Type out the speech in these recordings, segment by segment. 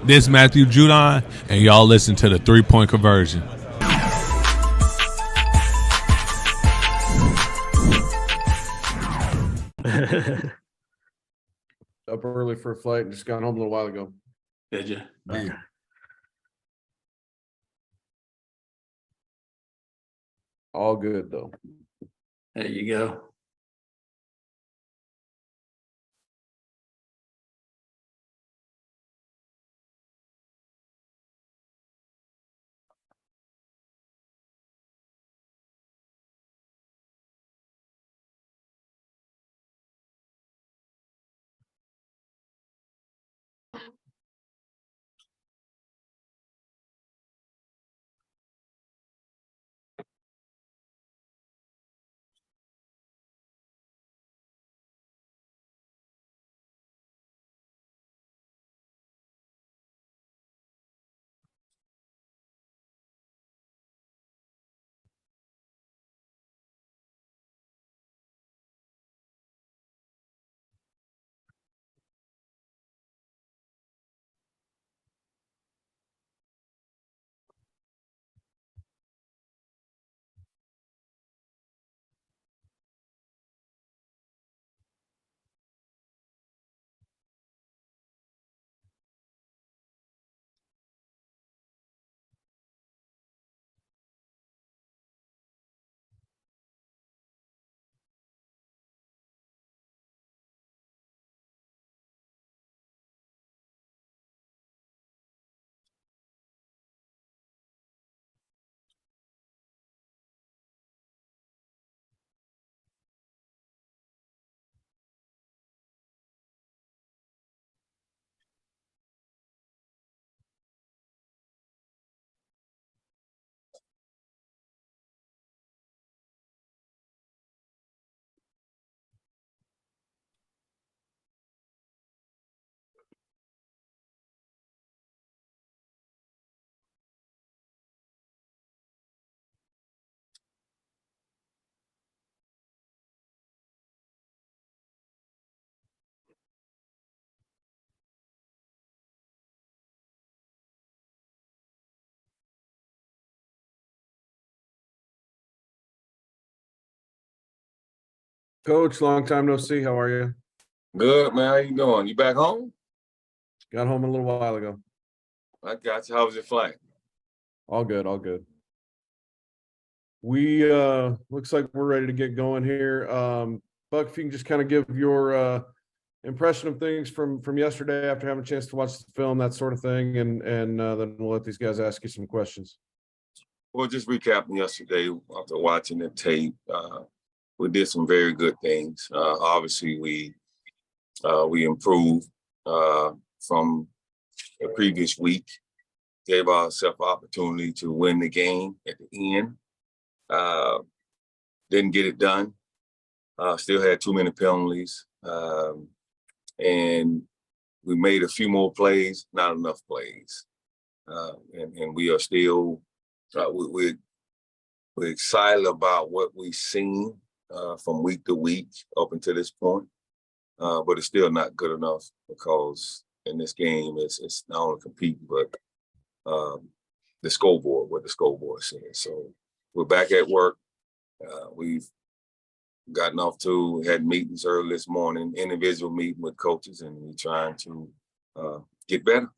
This is Matthew Judon, and y'all listen to the 3-Point Conversion. Up early for a flight and just got home a little while ago. Did you? Okay. All good though. There you go. Coach, long time no see. How are you? Good, man. How you doing? You back home? Got home a little while ago. I got you. How was your flight? All good, all good. We looks like we're ready to get going here. Buck, if you can just kind of give your impression of things from yesterday after having a chance to watch the film, that sort of thing, and then we'll let these guys ask you some questions. Well, just recapping yesterday after watching the tape, we did some very good things. Obviously, we improved from the previous week, gave ourselves opportunity to win the game at the end. Didn't get it done. Still had too many penalties. And we made a few more plays, not enough plays. And we are still, we're excited about what we've seen from week to week up until this point. But it's still not good enough because in this game, it's not only competing, but the scoreboard, what the scoreboard says. So we're back at work. We've gotten off to, had meetings early this morning, individual meeting with coaches, and we're trying to get better.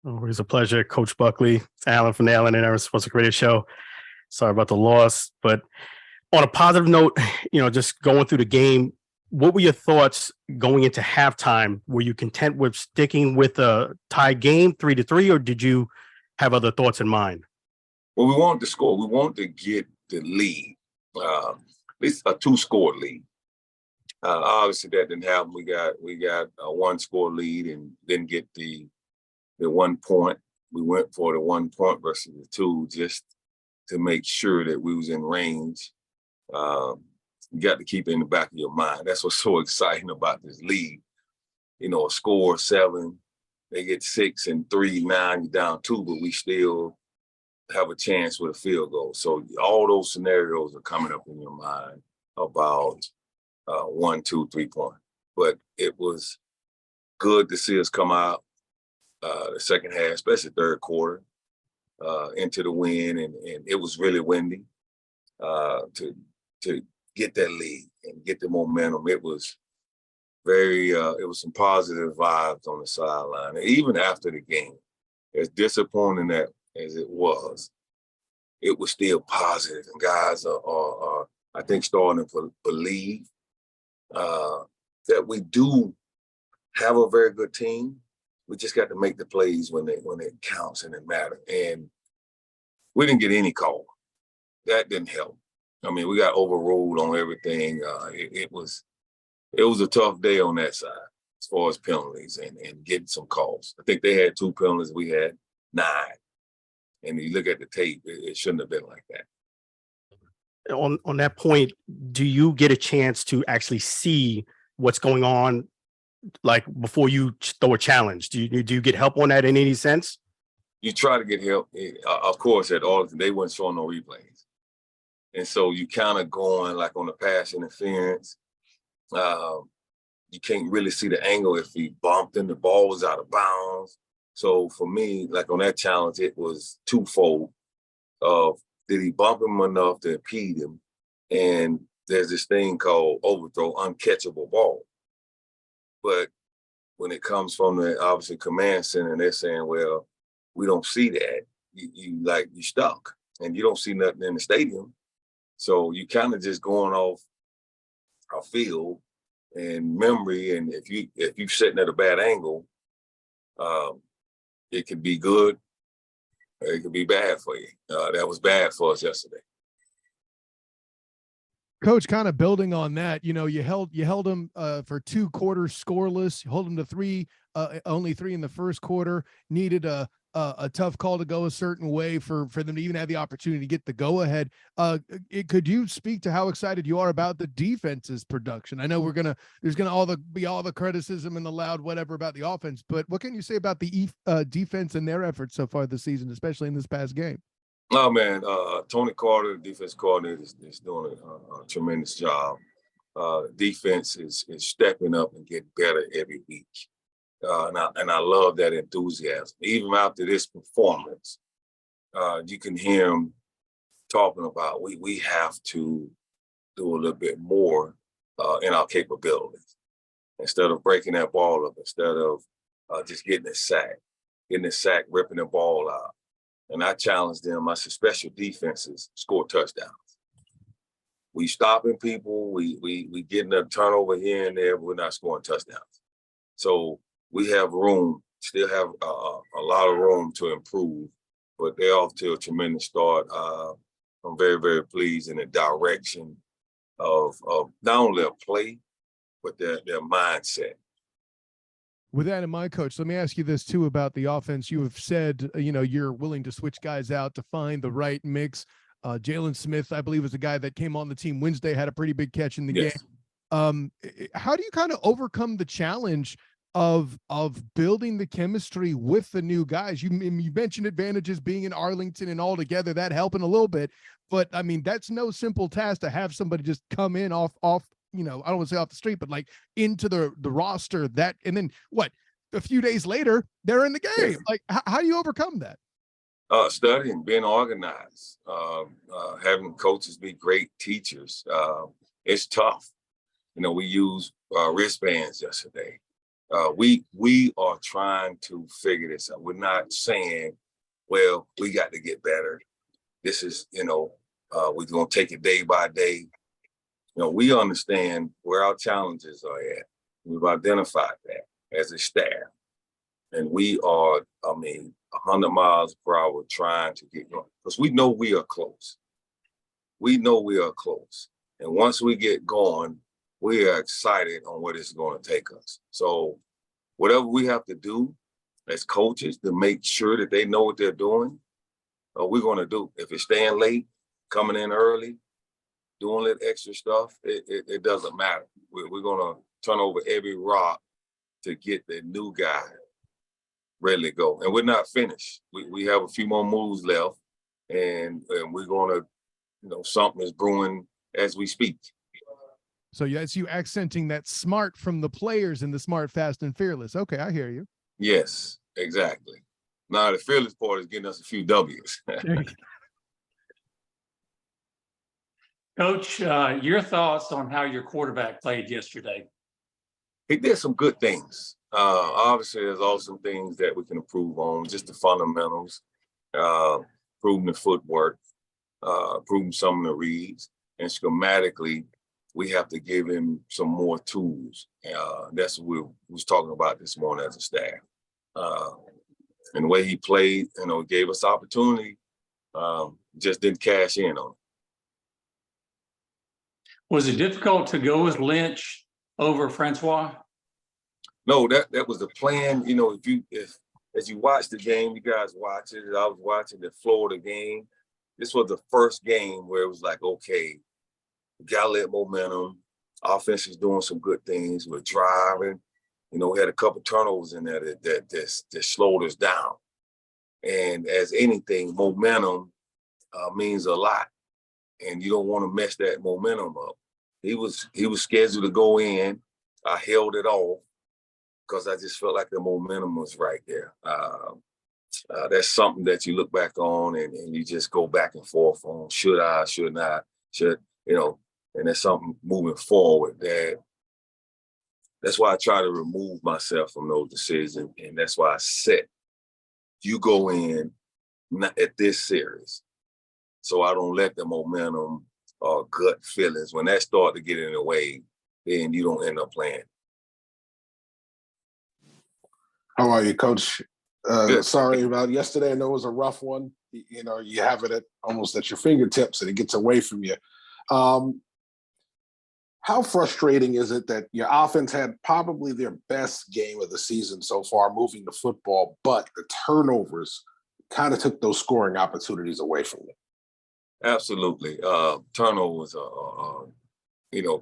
Always a pleasure, Coach Buckley. It's Alan from the Allen and Aaron Sports Radio Show. Sorry about the loss, but on a positive note, just going through the game, what were your thoughts going into halftime? Were you content with sticking with a tie game 3-3, or did you have other thoughts in mind? Well, we wanted to score. We wanted to get the lead, at least a 2-score lead. Obviously, that didn't happen. We got a 1-score lead and didn't get the 1 point. We went for the 1 point versus the 2 just to make sure that we was in range. You got to keep it in the back of your mind. That's what's so exciting about this league. A score 7, they get 6 and 3, 9, you're down 2, but we still have a chance with a field goal. So all those scenarios are coming up in your mind about 1, 2, 3 point. But it was good to see us come out the second half, especially third quarter, into the wind, and it was really windy to get that lead and get the momentum. It was it was some positive vibes on the sideline. And even after the game, as disappointing as it was still positive. And guys are I think, starting to believe that we do have a very good team. We just got to make the plays when it counts and it matters. And we didn't get any call. That didn't help. I mean, we got overruled on everything. It was a tough day on that side as far as penalties and getting some calls. I think they had 2 penalties. We had 9. And you look at the tape, it shouldn't have been like that. On that point, do you get a chance to actually see what's going on, like before you throw a challenge? Do you get help on that in any sense? You try to get help. Of course, at Arlington, they weren't showing no replays. And so you kind of going like on the pass interference. You can't really see the angle if he bumped and the ball was out of bounds. So for me, like on that challenge, it was twofold of, did he bump him enough to impede him? And there's this thing called overthrow, uncatchable ball. But when it comes from the, obviously, command center, and they're saying, well, we don't see that. You stuck, and you don't see nothing in the stadium. So you kind of just going off a field and memory. And if you're sitting at a bad angle, it could be good, or it could be bad for you. That was bad for us yesterday. Coach, kind of building on that, you held them for 2 quarters scoreless. You hold them to 3, only 3 in the first quarter. Needed a tough call to go a certain way for them to even have the opportunity to get the go ahead. Could you speak to how excited you are about the defense's production? I know there's gonna be all the criticism and the loud whatever about the offense, but what can you say about the defense and their efforts so far this season, especially in this past game? Oh, man, Tony Carter, the defense coordinator, is doing a tremendous job. Defense is stepping up and getting better every week. And I love that enthusiasm. Even after this performance, you can hear him talking about we have to do a little bit more in our capabilities. Instead of breaking that ball up, instead of just getting a sack, ripping the ball out. And I challenged them. I said, special defenses score touchdowns. We stopping people. We getting a turnover here and there, but we're not scoring touchdowns. So we have room, still have a lot of room to improve, but they're off to a tremendous start. I'm very, very pleased in the direction of not only their play, but their mindset. With that in mind, Coach, let me ask you this too about the offense. You have said, you're willing to switch guys out to find the right mix. Jalen Smith, I believe, was the guy that came on the team Wednesday, had a pretty big catch in the game. How do you kind of overcome the challenge of building the chemistry with the new guys? You mentioned advantages being in Arlington and all together, that helping a little bit, but I mean, that's no simple task to have somebody just come in off I don't want to say off the street, but like into the roster, that, and then a few days later, they're in the game. Like, how do you overcome that? Studying, being organized, having coaches be great teachers. It's tough. We used wristbands yesterday. We are trying to figure this out. We're not saying, well, we got to get better. This is, we're going to take it day by day. We understand where our challenges are at. We've identified that as a staff. And we are, 100 miles per hour trying to get going. Because we know we are close. And once we get going, we are excited on what it's going to take us. So whatever we have to do as coaches to make sure that they know what they're doing, we're going to do. If it's staying late, coming in early, doing that extra stuff, it doesn't matter. We're going to turn over every rock to get the new guy ready to go. And we're not finished. We have a few more moves left, and we're going to, something is brewing as we speak. So yes, you accenting that smart from the players and the smart, fast, and fearless. Okay, I hear you. Yes. Exactly. Now the fearless part is getting us a few W's. Coach, your thoughts on how your quarterback played yesterday? He did some good things. Obviously, there's also some things that we can improve on, just the fundamentals, improving the footwork, improving some of the reads, and schematically, we have to give him some more tools. That's what we was talking about this morning as a staff. And the way he played, gave us opportunity, just didn't cash in on it. Was it difficult to go with Lynch over Francois? No, that was the plan. If as you watch the game, you guys watch it. I was watching the Florida game. This was the first game where it was like, okay, we got a little momentum. Offense is doing some good things. We're driving. We had a couple turnovers in there that slowed us down. And as anything, momentum means a lot, and you don't want to mess that momentum up. He was scheduled to go in. I held it off because I just felt like the momentum was right there. That's something that you look back on and you just go back and forth on. Should I? Should not? Should And that's something moving forward that's why I try to remove myself from those decisions, and that's why I said you go in at this series, so I don't let the momentum or gut feelings, when that start to get in the way, then you don't end up playing. How are you, Coach? Good. Sorry about yesterday. I know it was a rough one. You have it almost at your fingertips, and it gets away from you. How frustrating is it that your offense had probably their best game of the season so far, moving the football, but the turnovers kind of took those scoring opportunities away from you? Absolutely. Turnovers,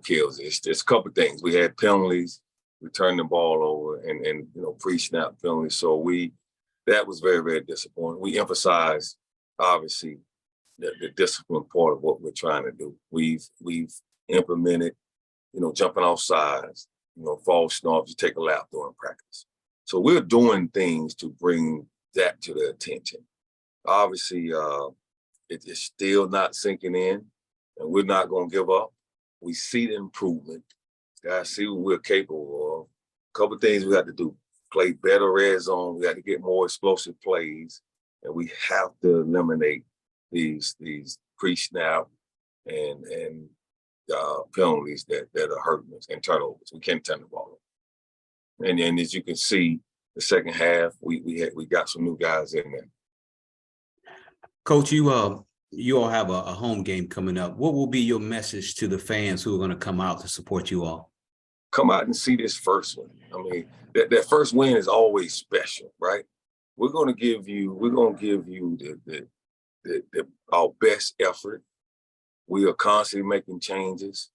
kills it. It's a couple of things. We had penalties. We turned the ball over and pre-snap penalties. So that was very, very disappointing. We emphasized, obviously, the discipline part of what we're trying to do. We've implemented, jumping off sides, false starts, you take a lap during practice. So we're doing things to bring that to their attention. Obviously, it is still not sinking in, and we're not going to give up. We see the improvement. Guys see what we're capable of. A couple of things we got to do. Play better red zone. We got to get more explosive plays, and we have to eliminate these pre-snap and penalties that are hurting us and turnovers. We can't turn the ball over. And as you can see, the second half, we got some new guys in there. Coach, you all have a home game coming up. What will be your message to the fans who are going to come out to support you all? Come out and see this first one. I mean, that first win is always special, right? We're going to give you our best effort. We are constantly making changes.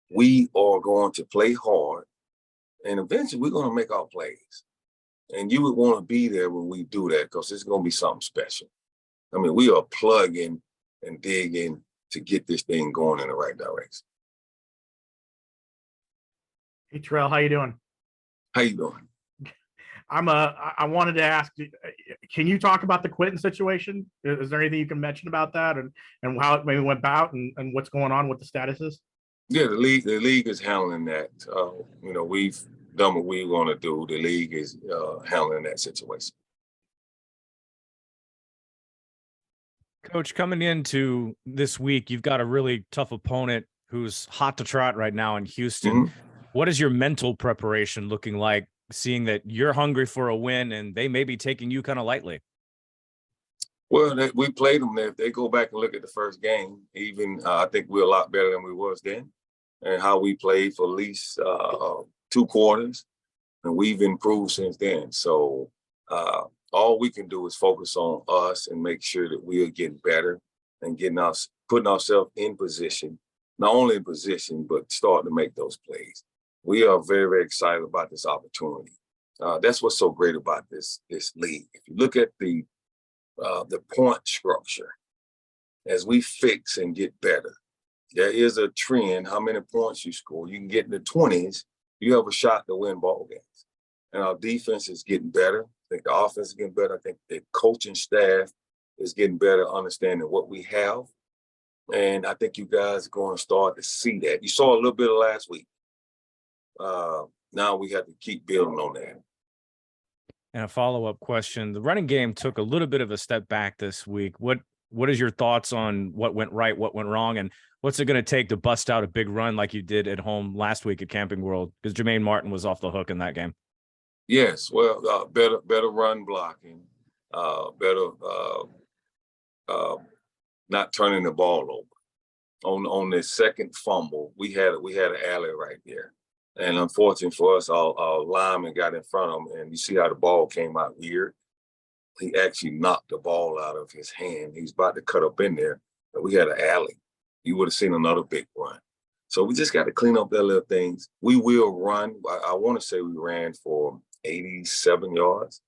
We are going to play hard, and eventually we're going to make our plays. And you would want to be there when we do that, because it's going to be something special. I mean, we are plugging and digging to get this thing going in the right direction. Hey, Terrell, how you doing? How you doing? I wanted to ask, can you talk about the Quentin situation? Is there anything you can mention about that and how it maybe went about and what's going on with the statuses? Yeah, the league is handling that. We've done what we want to do. The league is handling that situation. Coach, coming into this week, you've got a really tough opponent who's hot to trot right now in Houston. Mm-hmm. What is your mental preparation looking like, seeing that you're hungry for a win and they may be taking you kind of lightly? Well, we played them there. If they go back and look at the first game, I think we're a lot better than we was then, and how we played for at least 2 quarters, and we've improved since then. So all we can do is focus on us and make sure that we are getting better and putting ourselves in position, not only in position, but starting to make those plays. We are very, very excited about this opportunity. That's what's so great about this league. If you look at the point structure, as we fix and get better, there is a trend. How many points you score, you can get in the 20s, you have a shot to win ball games. And our defense is getting better. think the offense is getting better. I think the coaching staff is getting better understanding what we have. And I think you guys are going to start to see that. You saw a little bit of last week. Now we have to keep building on that. And a follow-up question. The running game took a little bit of a step back this week. What is your thoughts on what went right, what went wrong, and what's it going to take to bust out a big run like you did at home last week at Camping World? Because Jermaine Martin was off the hook in that game. Yes, well, better run blocking, better not turning the ball over. On the second fumble, we had an alley right there. And unfortunately for us, our lineman got in front of him, and you see how the ball came out weird. He actually knocked the ball out of his hand. He was about to cut up in there, and we had an alley. You would have seen another big run. So we just got to clean up that little things. We will run. I want to say we ran for 87 yards,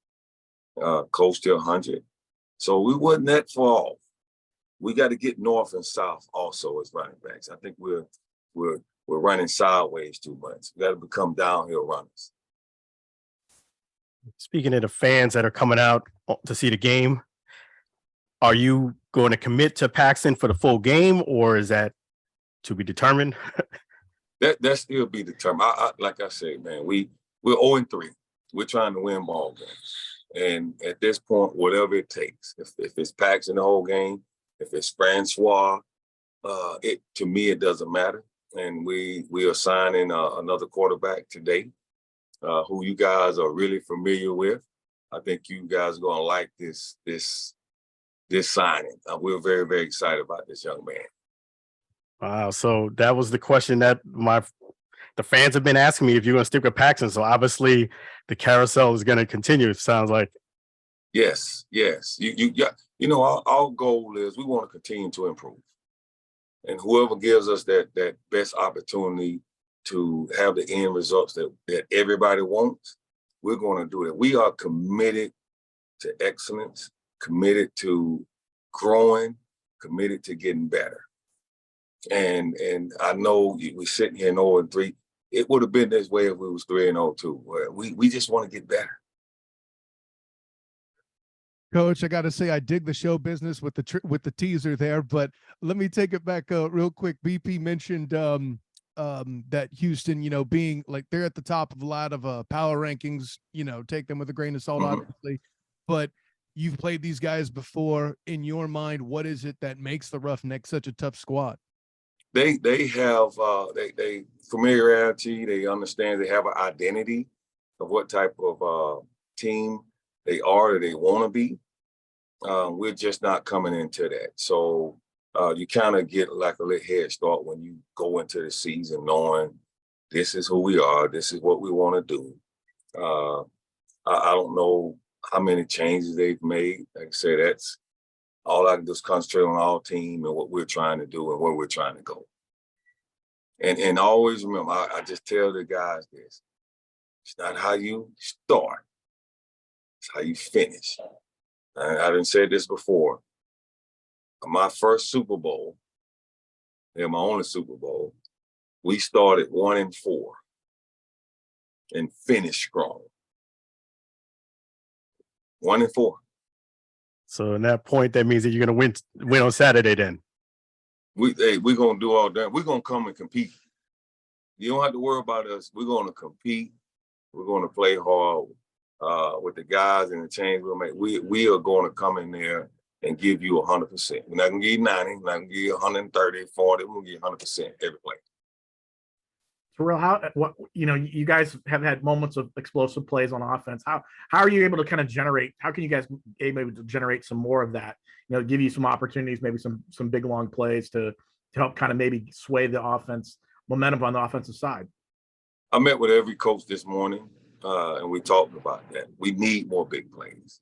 close to 100. So we wasn't that far off. We got to get north and south also as running backs. I think we're running sideways too much. We got to become downhill runners. Speaking of the fans that are coming out to see the game, are you going to commit to Paxton for the full game, or is that to be determined? That still be determined. Like I said, man, we're 0-3. We're trying to win ball games, and at this point, whatever it takes, if it's Paxton the whole game, if it's Francois, to me it doesn't matter. And we are signing another quarterback today, who you guys are really familiar with. I think you guys are gonna like this signing. We're very, very excited about this young man. Wow! So that was the question that the fans have been asking me, if you're going to stick with Paxton. So obviously the carousel is going to continue. It sounds like. Yes. You know, our goal is we want to continue to improve. And whoever gives us that best opportunity to have the end results that everybody wants, we're going to do it. We are committed to excellence, committed to growing, committed to getting better. And I know we're sitting here in 0-3. It would have been this way if we was 3-0 too. Where we just want to get better. Coach, I got to say, I dig the show business with the teaser there, but let me take it back real quick. BP mentioned that Houston, being like they're at the top of a lot of power rankings, take them with a grain of salt, obviously, but you've played these guys before. In your mind, what is it that makes the Roughnecks such a tough squad? They have they familiarity. They understand. They have an identity of what type of team they are or they want to be. We're just not coming into that. So you kind of get like a little head start when you go into the season knowing this is who we are. This is what we want to do. I don't know how many changes they've made. Like I said, that's all I can do is concentrate on our team and what we're trying to do and where we're trying to go. And always remember, I just tell the guys this. It's not how you start. It's how you finish. And I've said this before. My first Super Bowl, and my only Super Bowl, we started 1-4 and finished strong. 1-4. So in that point, that means that you're going to win on Saturday then. We're going to do all that. We're going to come and compete. You don't have to worry about us. We're going to compete. We're going to play hard with the guys and the change we'll make. We are going to come in there and give you 100%. We're not going to give you 90. We're not going to give you 130, 40. We're going to give you 100% every play. Terrell, you guys have had moments of explosive plays on offense. How are you able to kind of generate? How can you guys able to generate some more of that? Give you some opportunities, maybe some big long plays to help kind of maybe sway the offense momentum on the offensive side. I met with every coach this morning, and we talked about that. We need more big plays,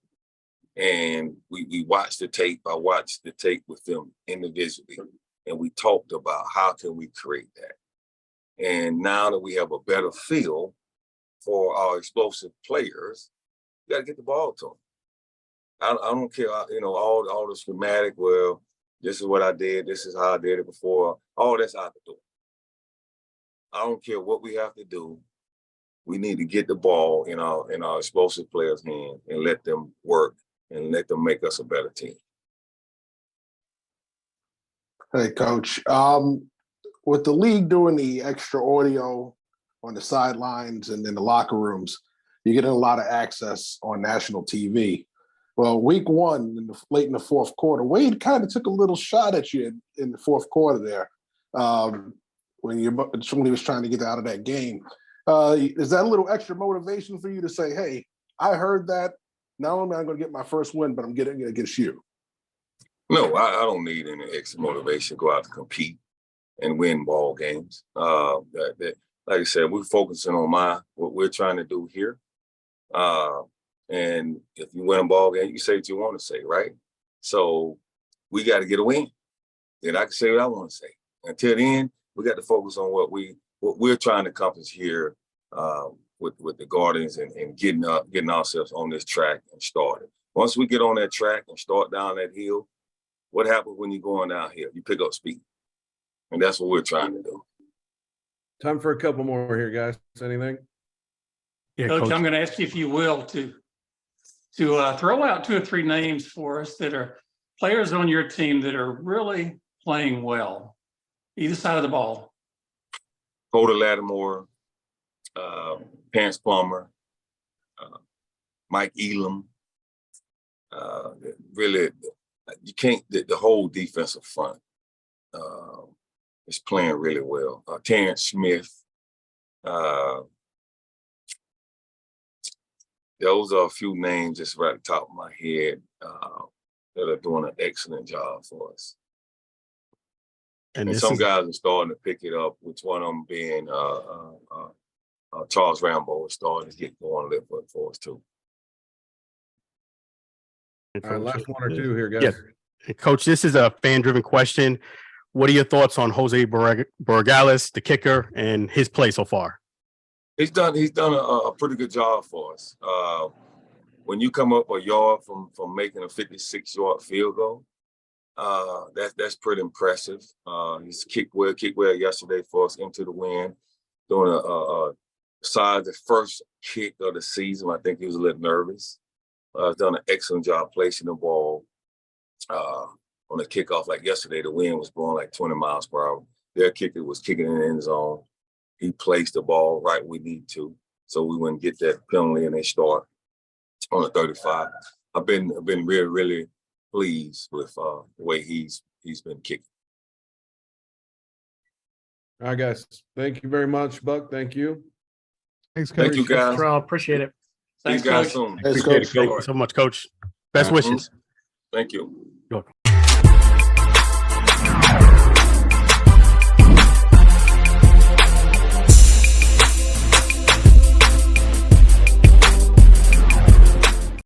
and we watched the tape. I watched the tape with them individually, and we talked about how can we create that. And now that we have a better feel for our explosive players, you got to get the ball to them. I don't care, all the schematic, well, this is what I did, this is how I did it before. All that's out the door. I don't care what we have to do. we need to get the ball in our explosive players' hands and let them work and let them make us a better team. Hey, Coach. With the league doing the extra audio on the sidelines and in the locker rooms, you're getting a lot of access on national TV. Well, week one, late in the fourth quarter, Wade kind of took a little shot at you in the fourth quarter there when he was trying to get out of that game. Is that a little extra motivation for you to say, hey, I heard that. Not only am I going to get my first win, but I'm getting it against you? No, I don't need any extra motivation to go out to compete and win ball games. Like I said, we're focusing on what we're trying to do here. And if you win a ball game, you say what you want to say, right? So we got to get a win. Then I can say what I want to say. Until then, we got to focus on what we're trying to accomplish here with the Guardians and getting ourselves on this track and starting. Once we get on that track and start down that hill, what happens when you're going downhill? You pick up speed. And that's what we're trying to do. Time for a couple more here, guys. Anything? Yeah, Coach, Coach. I'm going to ask you, if you will, to throw out 2 or 3 names for us that are players on your team that are really playing well, either side of the ball. Coda Lattimore, Terrence Plummer, Mike Elam. Really, you can't. The whole defensive front is playing really well. Terrence Smith. Those are a few names just right at the top of my head that are doing an excellent job for us. And some guys are starting to pick it up, which one of them being Charles Rambo is starting to get going a little bit for us too. All right, last one or two here, guys. Yeah. Coach, this is a fan-driven question. What are your thoughts on Jose Borregales, the kicker, and his play so far? He's done a pretty good job for us. When you come up a yard from making a 56-yard field goal, that's pretty impressive. He's kicked well yesterday for us into the wind, doing the first kick of the season. I think he was a little nervous. Done an excellent job placing the ball on the kickoff. Like yesterday, the wind was blowing like 20 miles per hour. Their kicker was kicking in the end zone. He placed the ball right where we need to, so we wouldn't get that penalty and they start on the 35. I've been really, really pleased with the way he's been kicking. All right, guys. Thank you very much, Buck. Thank you. Thanks, Coach. Thank you, guys. Terrell, appreciate it. Thanks, guys. Soon. Thanks, Appreciate Coach. it. Thank you so much, Coach. Best wishes. Thank you.